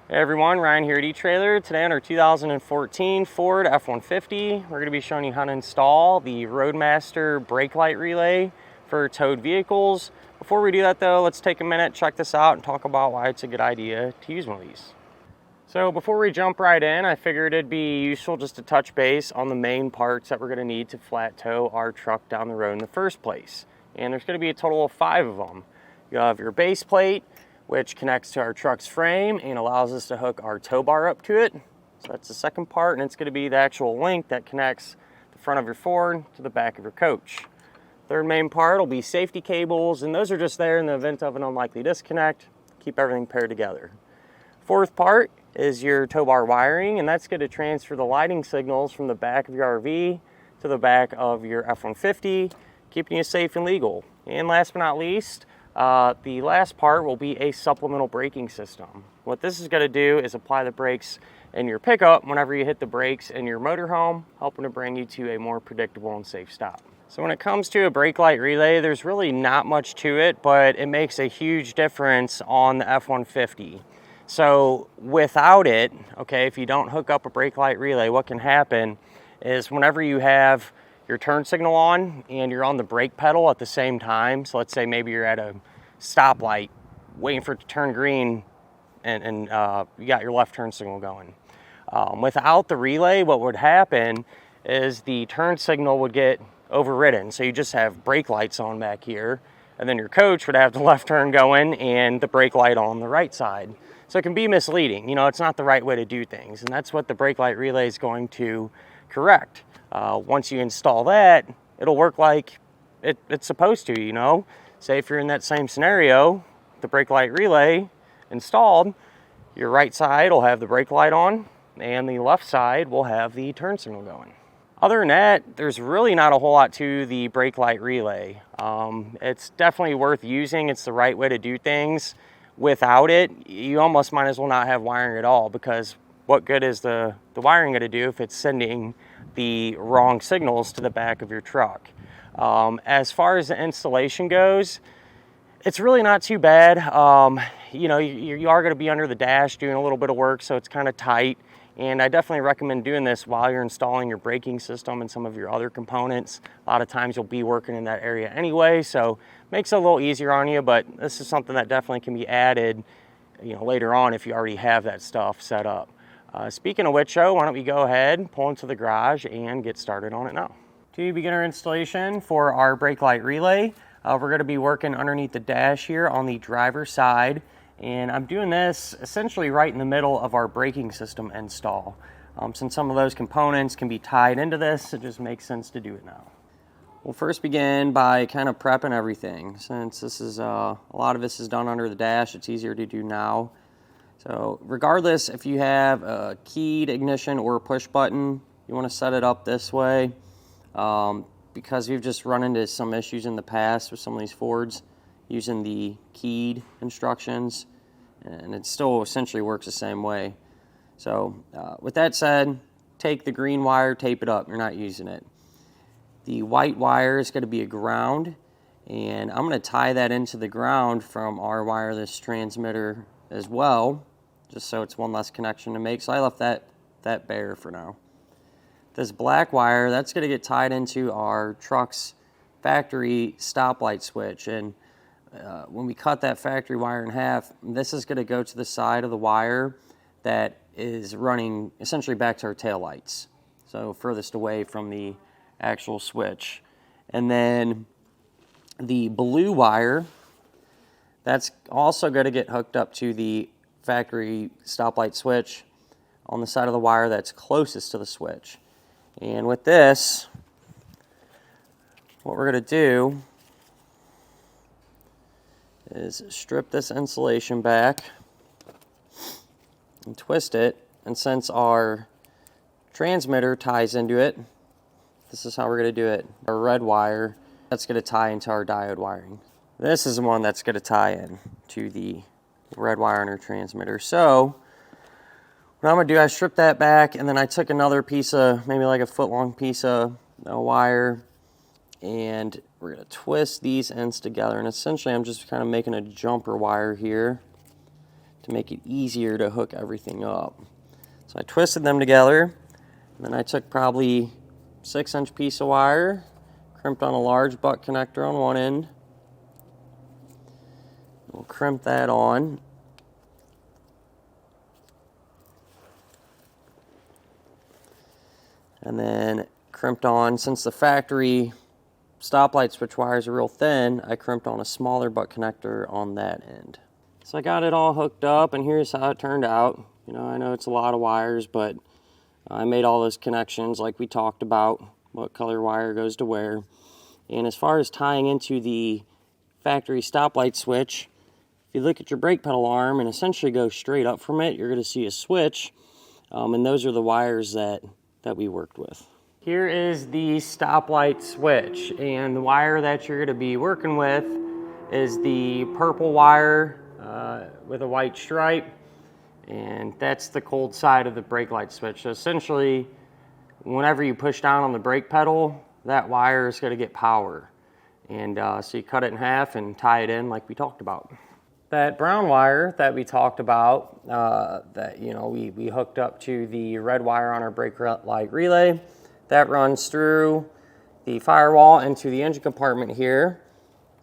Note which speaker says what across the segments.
Speaker 1: Hey everyone, Ryan here at Etrailer. Today on our 2014 Ford F-150, we're going to be showing you how to install the Roadmaster Brake-Lite Relay for towed vehicles. Before we do that though, let's take a minute, check this out, and talk about why it's a good idea to use one of these. So before we jump right in, I figured it'd be useful just to touch base on the main parts that we're going to need to flat tow our truck down the road in the first place. And there's going to be a total of 5 of them. You have your base plate, which connects to our truck's frame and allows us to hook our tow bar up to it. So that's the second part, and it's going to be the actual link that connects the front of your Ford to the back of your coach. Third main part will be safety cables, and those are just there in the event of an unlikely disconnect. Keep everything paired together. Fourth part is your tow bar wiring, and that's going to transfer the lighting signals from the back of your RV to the back of your F-150, keeping you safe and legal. And last but not least, the last part will be a supplemental braking system. What this is going to do is apply the brakes in your pickup whenever you hit the brakes in your motorhome, helping to bring you to a more predictable and safe stop. So when it comes to a Brake-Lite Relay, there's really not much to it, but it makes a huge difference on the F-150. So without it, okay, if you don't hook up a Brake-Lite Relay, what can happen is whenever you have your turn signal on and you're on the brake pedal at the same time, so let's say maybe you're at a stoplight waiting for it to turn green and you got your left turn signal going. Without the relay, what would happen is the turn signal would get overridden. So you just have brake lights on back here, and then your coach would have the left turn going and the brake light on the right side. So it can be misleading. You know, it's not the right way to do things, and that's what the Brake-Lite Relay is going to correct. Once you install that, it'll work like it's supposed to, you know. Say if you're in that same scenario, the Brake-Lite Relay installed, your right side will have the brake light on and the left side will have the turn signal going. Other than that, there's really not a whole lot to the Brake-Lite Relay. It's definitely worth using. It's the right way to do things. Without it, you almost might as well not have wiring at all, because what good is the wiring going to do if it's sending the wrong signals to the back of your truck? As far as the installation goes, it's really not too bad. You know, you are going to be under the dash doing a little bit of work, so it's kind of tight. And I definitely recommend doing this while you're installing your braking system and some of your other components. A lot of times you'll be working in that area anyway, so it makes it a little easier on you, but this is something that definitely can be added, you know, later on if you already have that stuff set up. Speaking of which, Joe, why don't we go ahead, pull into the garage, and get started on it now. To begin our installation for our Brake-Lite Relay, we're going to be working underneath the dash here on the driver's side. And I'm doing this essentially right in the middle of our braking system install. Since some of those components can be tied into this, it just makes sense to do it now. We'll first begin by kind of prepping everything. Since this is a lot of this is done under the dash, it's easier to do now. So regardless if you have a keyed ignition or a push button, you want to set it up this way, because we've just run into some issues in the past with some of these Fords using the keyed instructions, and it still essentially works the same way. So with that said, take the green wire, tape it up. You're not using it. The white wire is going to be a ground, and I'm going to tie that into the ground from our wireless transmitter as well, just so it's one less connection to make. So I left that bare for now. This black wire, that's going to get tied into our truck's factory stoplight switch, and when we cut that factory wire in half, this is going to go to the side of the wire that is running essentially back to our taillights, so furthest away from the actual switch. And then the blue wire, that's also going to get hooked up to the factory stoplight switch on the side of the wire that's closest to the switch. And with this, what we're going to do is strip this insulation back and twist it, and since our transmitter ties into it, this is how we're going to do it. Our red wire, that's going to tie into our diode wiring. This is the one that's going to tie in to the red wire on our transmitter. So what I'm going to do, I stripped that back, and then I took another piece of, maybe like a foot long piece of wire, and we're going to twist these ends together. And essentially I'm just kind of making a jumper wire here to make it easier to hook everything up. So I twisted them together, and then I took probably 6-inch piece of wire, crimped on a large butt connector on one end. We'll crimp that on. And then crimped on, since the factory stoplight switch wires are real thin, I crimped on a smaller butt connector on that end. So I got it all hooked up, and here's how it turned out. You know, I know it's a lot of wires, but I made all those connections like we talked about, what color wire goes to where. And as far as tying into the factory stoplight switch, if you look at your brake pedal arm and essentially go straight up from it, you're going to see a switch, and those are the wires that we worked with. Here is the stoplight switch, and the wire that you're going to be working with is the purple wire with a white stripe, and that's the cold side of the brake light switch. So essentially, whenever you push down on the brake pedal, that wire is going to get power, and so you cut it in half and tie it in like we talked about. That brown wire that we talked about, that we hooked up to the red wire on our brake-lite relay, that runs through the firewall into the engine compartment here,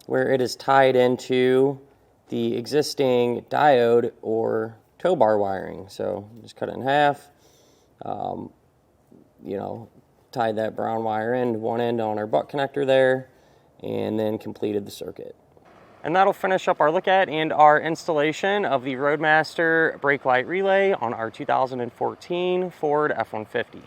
Speaker 1: where it is tied into the existing diode or tow bar wiring. So just cut it in half, tied that brown wire end, one end on our butt connector there, and then completed the circuit. And that'll finish up our look at and our installation of the Roadmaster Brake-Lite Relay on our 2014 Ford F-150.